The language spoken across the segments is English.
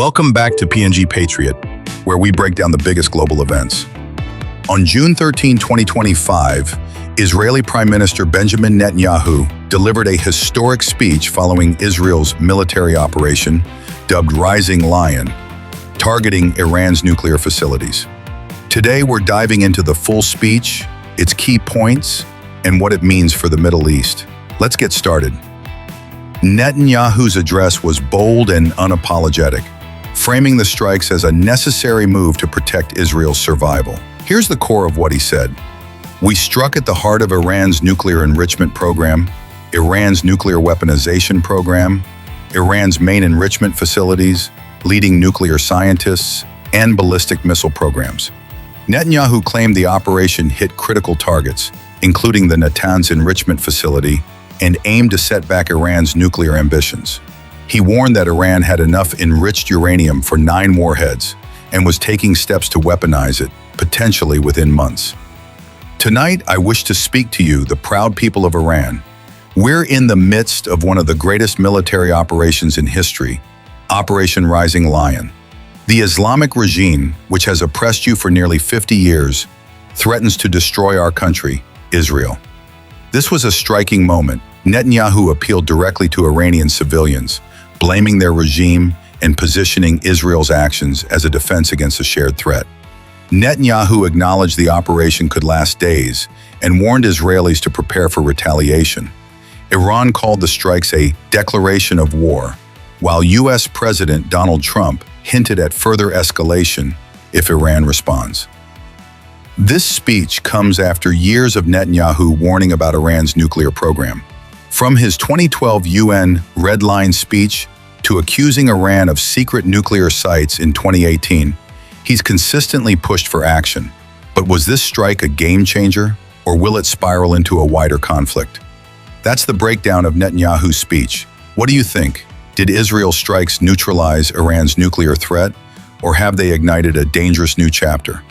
Welcome back to PNG Patriot, where we break down the biggest global events. On June 13, 2025, Israeli Prime Minister Benjamin Netanyahu delivered a historic speech following Israel's military operation, dubbed Rising Lion, targeting Iran's nuclear facilities. Today, we're diving into the full speech, its key points, and what it means for the Middle East. Let's get started. Netanyahu's address was bold and unapologetic, framing the strikes as a necessary move to protect Israel's survival. Here's the core of what he said. We struck at the heart of Iran's nuclear enrichment program, Iran's nuclear weaponization program, Iran's main enrichment facilities, leading nuclear scientists, and ballistic missile programs. Netanyahu claimed the operation hit critical targets, including the Natanz enrichment facility, and aimed to set back Iran's nuclear ambitions. He warned that Iran had enough enriched uranium for 9 warheads and was taking steps to weaponize it, potentially within months. Tonight, I wish to speak to you, the proud people of Iran. We're in the midst of one of the greatest military operations in history, Operation Rising Lion. The Islamic regime, which has oppressed you for nearly 50 years, threatens to destroy our country, Israel. This was a striking moment. Netanyahu appealed directly to Iranian civilians, blaming their regime and positioning Israel's actions as a defense against a shared threat. Netanyahu acknowledged the operation could last days and warned Israelis to prepare for retaliation. Iran called the strikes a declaration of war, while U.S. President Donald Trump hinted at further escalation if Iran responds. This speech comes after years of Netanyahu warning about Iran's nuclear program. From his 2012 UN Red Line speech to accusing Iran of secret nuclear sites in 2018, he's consistently pushed for action. But was this strike a game changer, or will it spiral into a wider conflict? That's the breakdown of Netanyahu's speech. What do you think? Did Israel's strikes neutralize Iran's nuclear threat, or have they ignited a dangerous new chapter?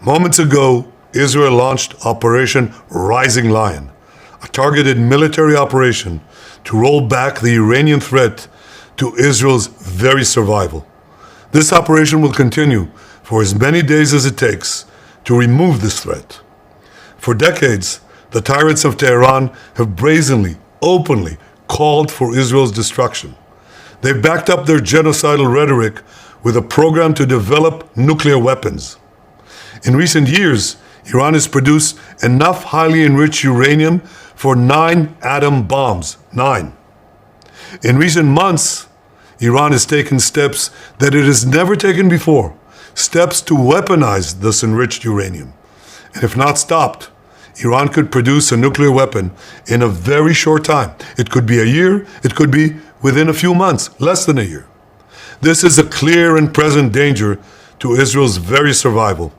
Moments ago, Israel launched Operation Rising Lion, a targeted military operation to roll back the Iranian threat to Israel's very survival. This operation will continue for as many days as it takes to remove this threat. For decades, the tyrants of Tehran have brazenly, openly called for Israel's destruction. They've backed up their genocidal rhetoric with a program to develop nuclear weapons. In recent years, Iran has produced enough highly enriched uranium for 9 atom bombs. 9. In recent months, Iran has taken steps that it has never taken before, steps to weaponize this enriched uranium. And if not stopped, Iran could produce a nuclear weapon in a very short time. It could be a year, it could be within a few months, less than a year. This is a clear and present danger to Israel's very survival.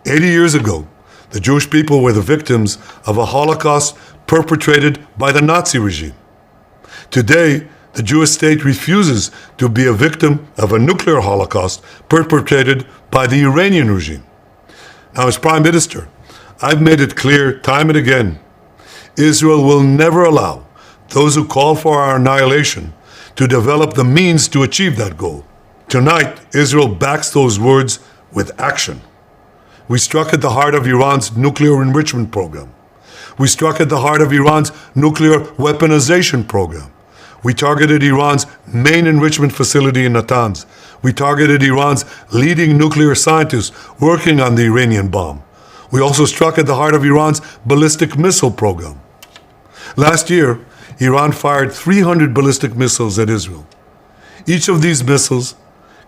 80 years ago, the Jewish people were the victims of a Holocaust perpetrated by the Nazi regime. Today, the Jewish state refuses to be a victim of a nuclear Holocaust perpetrated by the Iranian regime. Now, as Prime Minister, I've made it clear time and again, Israel will never allow those who call for our annihilation to develop the means to achieve that goal. Tonight, Israel backs those words with action. We struck at the heart of Iran's nuclear enrichment program. We struck at the heart of Iran's nuclear weaponization program. We targeted Iran's main enrichment facility in Natanz. We targeted Iran's leading nuclear scientists working on the Iranian bomb. We also struck at the heart of Iran's ballistic missile program. Last year, Iran fired 300 ballistic missiles at Israel. Each of these missiles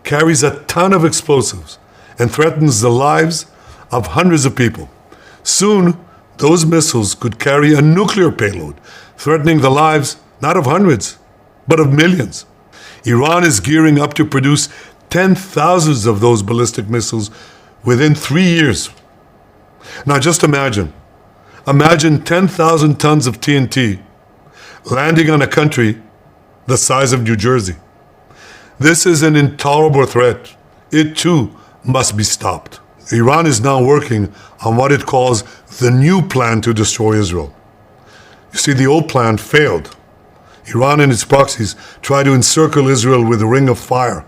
carries a ton of explosives and threatens the lives of hundreds of people. Soon, those missiles could carry a nuclear payload, threatening the lives not of hundreds, but of millions. Iran is gearing up to produce 10,000s of those ballistic missiles within 3 years. Now just imagine 10,000 tons of TNT landing on a country the size of New Jersey. This is an intolerable threat. It too must be stopped. Iran is now working on what it calls the new plan to destroy Israel. You see, the old plan failed. Iran and its proxies try to encircle Israel with a ring of fire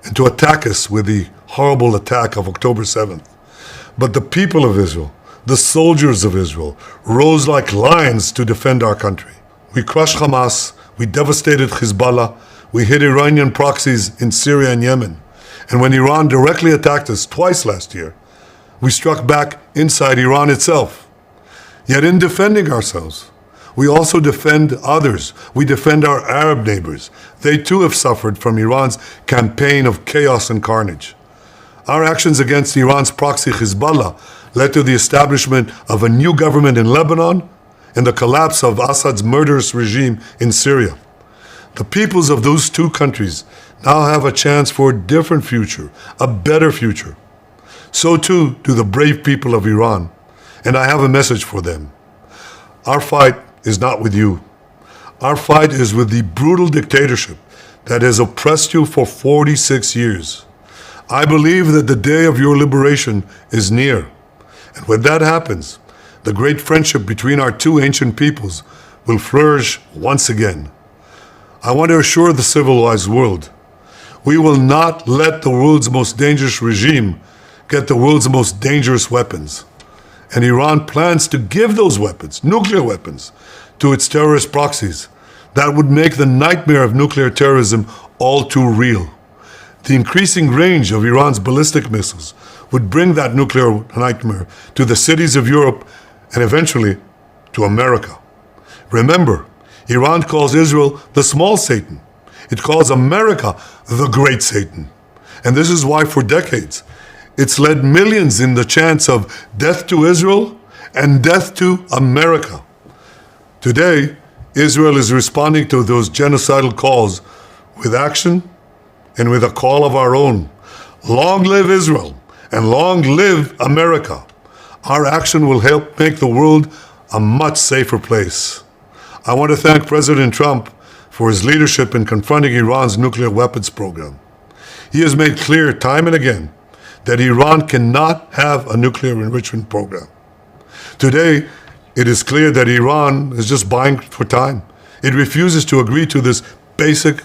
and to attack us with the horrible attack of October 7th. But the people of Israel, the soldiers of Israel, rose like lions to defend our country. We crushed Hamas, we devastated Hezbollah, we hit Iranian proxies in Syria and Yemen. And when Iran directly attacked us twice last year, we struck back inside Iran itself. Yet in defending ourselves, we also defend others. We defend our Arab neighbors. They too have suffered from Iran's campaign of chaos and carnage. Our actions against Iran's proxy Hezbollah led to the establishment of a new government in Lebanon and the collapse of Assad's murderous regime in Syria. The peoples of those two countries now have a chance for a different future, a better future. So too do the brave people of Iran, and I have a message for them. Our fight is not with you. Our fight is with the brutal dictatorship that has oppressed you for 46 years. I believe that the day of your liberation is near. And when that happens, the great friendship between our two ancient peoples will flourish once again. I want to assure the civilized world, we will not let the world's most dangerous regime get the world's most dangerous weapons. And Iran plans to give those weapons, nuclear weapons, to its terrorist proxies. That would make the nightmare of nuclear terrorism all too real. The increasing range of Iran's ballistic missiles would bring that nuclear nightmare to the cities of Europe and eventually to America. Remember, Iran calls Israel the small Satan. It calls America the great Satan. And this is why for decades, it's led millions in the chants of death to Israel and death to America. Today, Israel is responding to those genocidal calls with action and with a call of our own. Long live Israel and long live America. Our action will help make the world a much safer place. I want to thank President Trump for his leadership in confronting Iran's nuclear weapons program. He has made clear time and again that Iran cannot have a nuclear enrichment program. Today, it is clear that Iran is just buying for time. It refuses to agree to this basic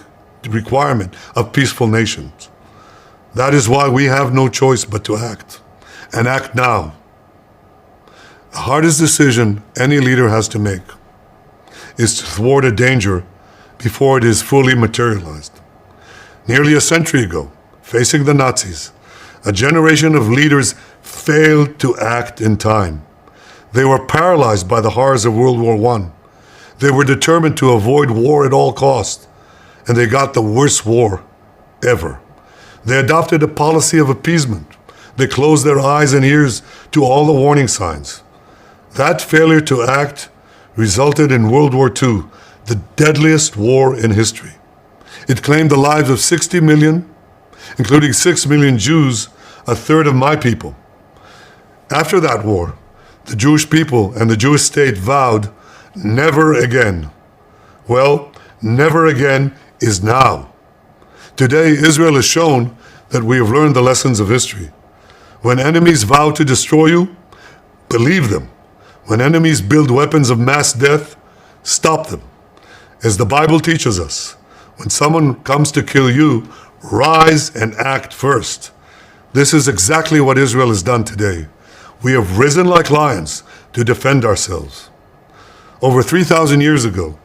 requirement of peaceful nations. That is why we have no choice but to act, and act now. The hardest decision any leader has to make is to thwart a danger before it is fully materialized. Nearly a century ago, facing the Nazis, a generation of leaders failed to act in time. They were paralyzed by the horrors of World War I. They were determined to avoid war at all costs, and they got the worst war ever. They adopted a policy of appeasement. They closed their eyes and ears to all the warning signs. That failure to act resulted in World War II, the deadliest war in history. It claimed the lives of 60 million, including 6 million Jews, a third of my people. After that war, the Jewish people and the Jewish state vowed, never again. Well, never again is now. Today, Israel has shown that we have learned the lessons of history. When enemies vow to destroy you, believe them. When enemies build weapons of mass death, stop them. As the Bible teaches us, when someone comes to kill you, rise and act first. This is exactly what Israel has done today. We have risen like lions to defend ourselves. Over 3,000 years ago,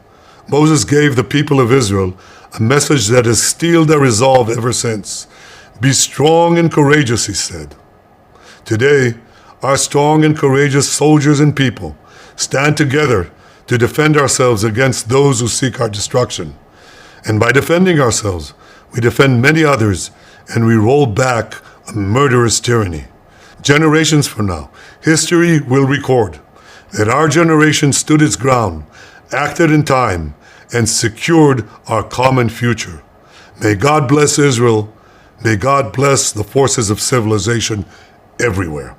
Moses gave the people of Israel a message that has steeled their resolve ever since. Be strong and courageous, he said. Today, our strong and courageous soldiers and people stand together to defend ourselves against those who seek our destruction. And by defending ourselves, we defend many others and we roll back a murderous tyranny. Generations from now, history will record that our generation stood its ground, acted in time, and secured our common future. May God bless Israel. May God bless the forces of civilization everywhere.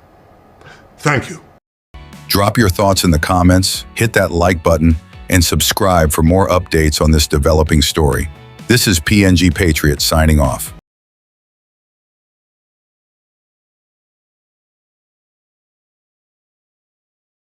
Thank you. Drop your thoughts in the comments, hit that like button, and subscribe for more updates on this developing story. This is PNG Patriot signing off.